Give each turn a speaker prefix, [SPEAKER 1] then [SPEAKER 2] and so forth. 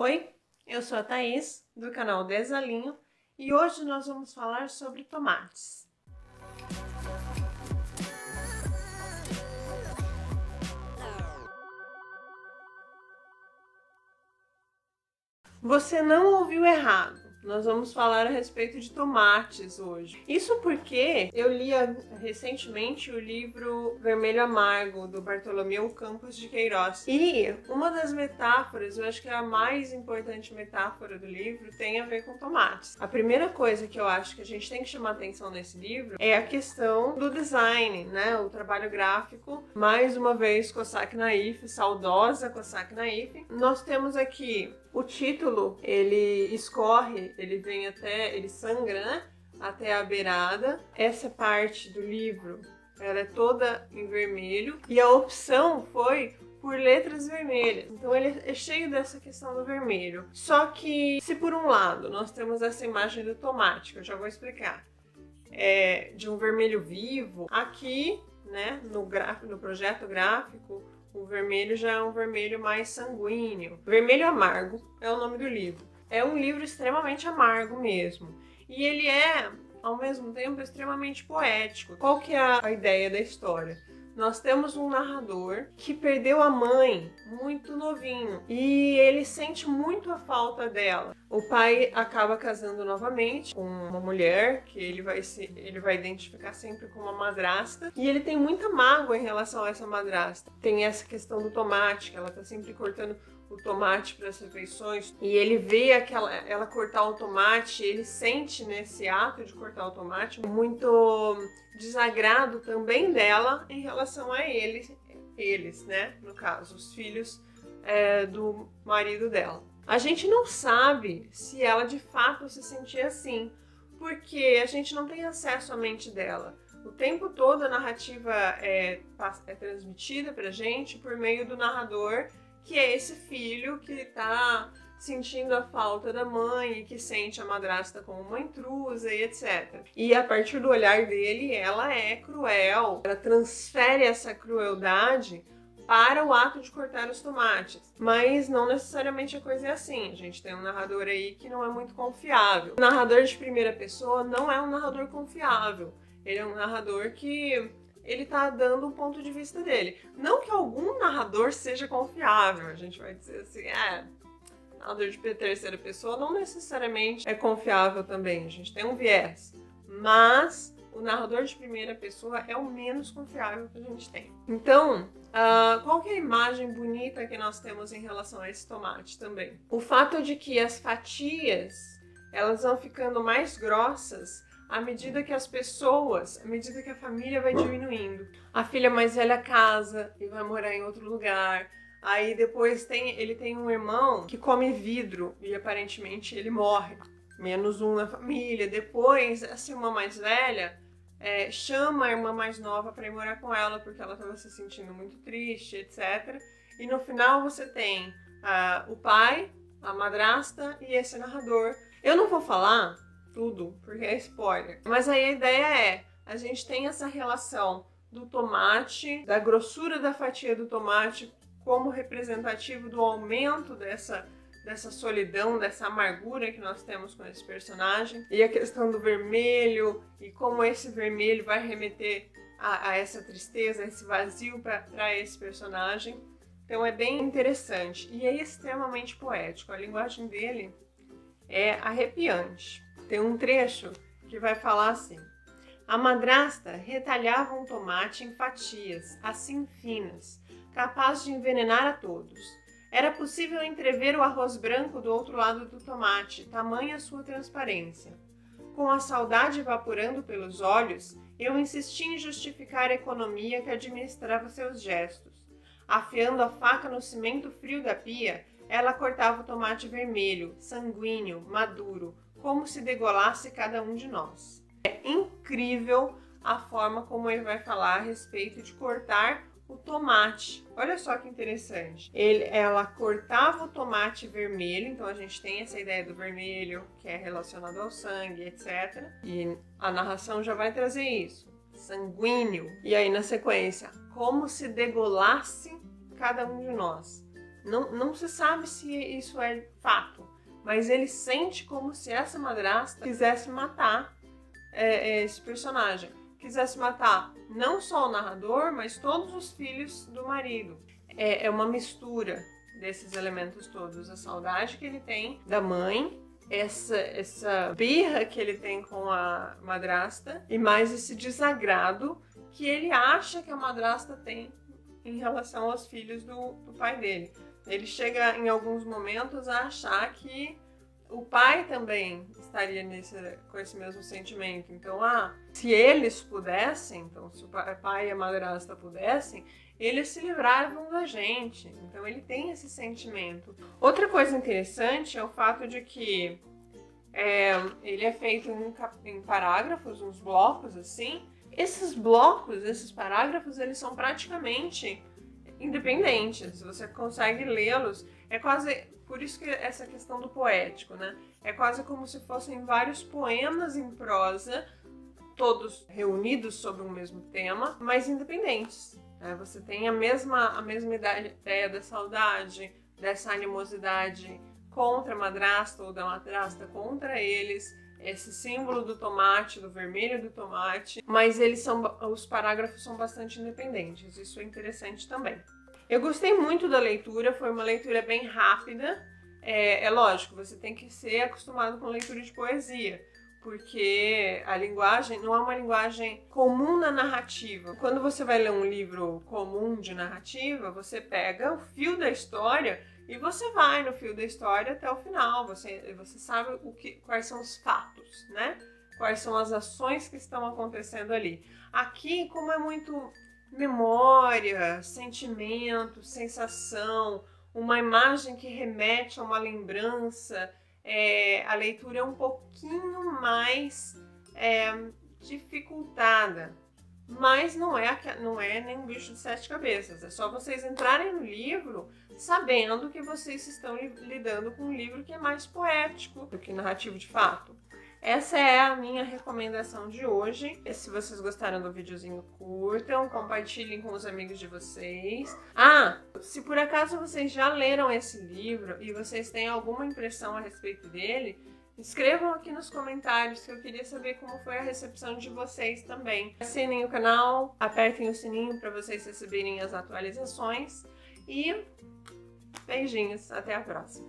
[SPEAKER 1] Oi, eu sou a Thaís, do canal Desalinho, e hoje nós vamos falar sobre tomates. Você não ouviu errado. Nós vamos falar a respeito de tomates hoje. Isso porque eu li recentemente o livro Vermelho Amargo, do Bartolomeu Campos de Queiroz. E uma das metáforas, eu acho que é a mais importante metáfora do livro, tem a ver com tomates. A primeira coisa que eu acho que a gente tem que chamar atenção nesse livro é a questão do design, né? O trabalho gráfico. Mais uma vez, Cosaque Naif, saudosa Cosaque Naif. Nós temos aqui o título, ele escorre, ele sangra, né? Até a beirada. Essa parte do livro, ela é toda em vermelho e a opção foi por letras vermelhas. Então ele é cheio dessa questão do vermelho. Só que, se por um lado nós temos essa imagem do tomate, que eu já vou explicar, de um vermelho vivo, aqui, né, no projeto gráfico, o vermelho já é um vermelho mais sanguíneo. Vermelho Amargo é o nome do livro. É um livro extremamente amargo mesmo. E ele é, ao mesmo tempo, extremamente poético. Qual que é a ideia da história? Nós temos um narrador que perdeu a mãe muito novinho e ele sente muito a falta dela. O pai acaba casando novamente com uma mulher que ele vai identificar sempre como uma madrasta, e ele tem muita mágoa em relação a essa madrasta. Tem essa questão do tomate, que ela tá sempre cortando o tomate para as refeições, e ele vê ela cortar o tomate, ele sente nesse ato de cortar o tomate muito desagrado também dela em relação a eles, né? No caso, os filhos do marido dela. A gente não sabe se ela de fato se sentia assim, porque a gente não tem acesso à mente dela. O tempo todo a narrativa é transmitida pra gente por meio do narrador, que é esse filho que tá sentindo a falta da mãe e que sente a madrasta como uma intrusa e etc. E a partir do olhar dele, ela é cruel, ela transfere essa crueldade para o ato de cortar os tomates. Mas não necessariamente a coisa é assim. A gente tem um narrador aí que não é muito confiável. O narrador de primeira pessoa não é um narrador confiável. Ele é um narrador que ele tá dando um ponto de vista dele. Não que algum narrador seja confiável. A gente vai dizer assim, narrador de terceira pessoa não necessariamente é confiável também. A gente tem um viés. Mas o narrador de primeira pessoa é o menos confiável que a gente tem. Então, qual que é a imagem bonita que nós temos em relação a esse tomate também? O fato de que as fatias, elas vão ficando mais grossas à medida que à medida que a família vai diminuindo. A filha mais velha casa e vai morar em outro lugar. Aí depois ele tem um irmão que come vidro e aparentemente ele morre. Menos um na família. Depois, essa irmã mais velha chama a irmã mais nova para ir morar com ela porque ela estava se sentindo muito triste, etc. E no final você tem o pai, a madrasta e esse narrador. Eu não vou falar tudo porque é spoiler, mas aí a ideia a gente tem essa relação do tomate, da grossura da fatia do tomate como representativo do aumento dessa solidão, dessa amargura que nós temos com esse personagem, e a questão do vermelho e como esse vermelho vai remeter a essa tristeza, a esse vazio para esse personagem. Então é bem interessante e é extremamente poético. A linguagem dele é arrepiante. Tem um trecho que vai falar assim: a madrasta retalhava um tomate em fatias, assim finas, capaz de envenenar a todos. Era possível entrever o arroz branco do outro lado do tomate, tamanha sua transparência. Com a saudade evaporando pelos olhos, eu insisti em justificar a economia que administrava seus gestos. Afiando a faca no cimento frio da pia, ela cortava o tomate vermelho, sanguíneo, maduro, como se degolasse cada um de nós. É incrível a forma como ele vai falar a respeito de cortar o tomate. Olha só que interessante. Ela cortava o tomate vermelho, então a gente tem essa ideia do vermelho, que é relacionado ao sangue, etc. E a narração já vai trazer isso. Sanguíneo. E aí na sequência, como se degolasse cada um de nós. Não se sabe se isso é fato, mas ele sente como se essa madrasta quisesse matar esse personagem. Quisesse matar não só o narrador, mas todos os filhos do marido. É uma mistura desses elementos todos. A saudade que ele tem da mãe, essa birra que ele tem com a madrasta e mais esse desagrado que ele acha que a madrasta tem em relação aos filhos do pai dele. Ele chega em alguns momentos a achar que o pai também estaria com esse mesmo sentimento. Então, se eles pudessem, então se o pai e a madrasta pudessem, eles se livravam da gente. Então ele tem esse sentimento. Outra coisa interessante é o fato de que ele é feito em parágrafos, uns blocos assim. Esses blocos, esses parágrafos, eles são praticamente independentes. Você consegue lê-los. É quase, por isso que essa questão do poético, né? É quase como se fossem vários poemas em prosa, todos reunidos sobre um mesmo tema, mas independentes. Você tem a mesma ideia da saudade, dessa animosidade contra a madrasta ou da madrasta contra eles, esse símbolo do tomate, do vermelho do tomate, mas os parágrafos são bastante independentes, isso é interessante também. Eu gostei muito da leitura, foi uma leitura bem rápida. É lógico, você tem que ser acostumado com leitura de poesia, porque a linguagem não é uma linguagem comum na narrativa. Quando você vai ler um livro comum de narrativa, você pega o fio da história e você vai no fio da história até o final. Você sabe quais são os fatos, né? Quais são as ações que estão acontecendo ali. Aqui, como é muito memória, sentimento, sensação, uma imagem que remete a uma lembrança, a leitura é um pouquinho mais dificultada, mas não é nem um bicho de 7 cabeças. É só vocês entrarem no livro sabendo que vocês estão lidando com um livro que é mais poético do que narrativo de fato. Essa é a minha recomendação de hoje. Se vocês gostaram do videozinho, curtam, compartilhem com os amigos de vocês. Se por acaso vocês já leram esse livro e vocês têm alguma impressão a respeito dele, escrevam aqui nos comentários que eu queria saber como foi a recepção de vocês também. Assinem o canal, apertem o sininho para vocês receberem as atualizações e beijinhos, até a próxima!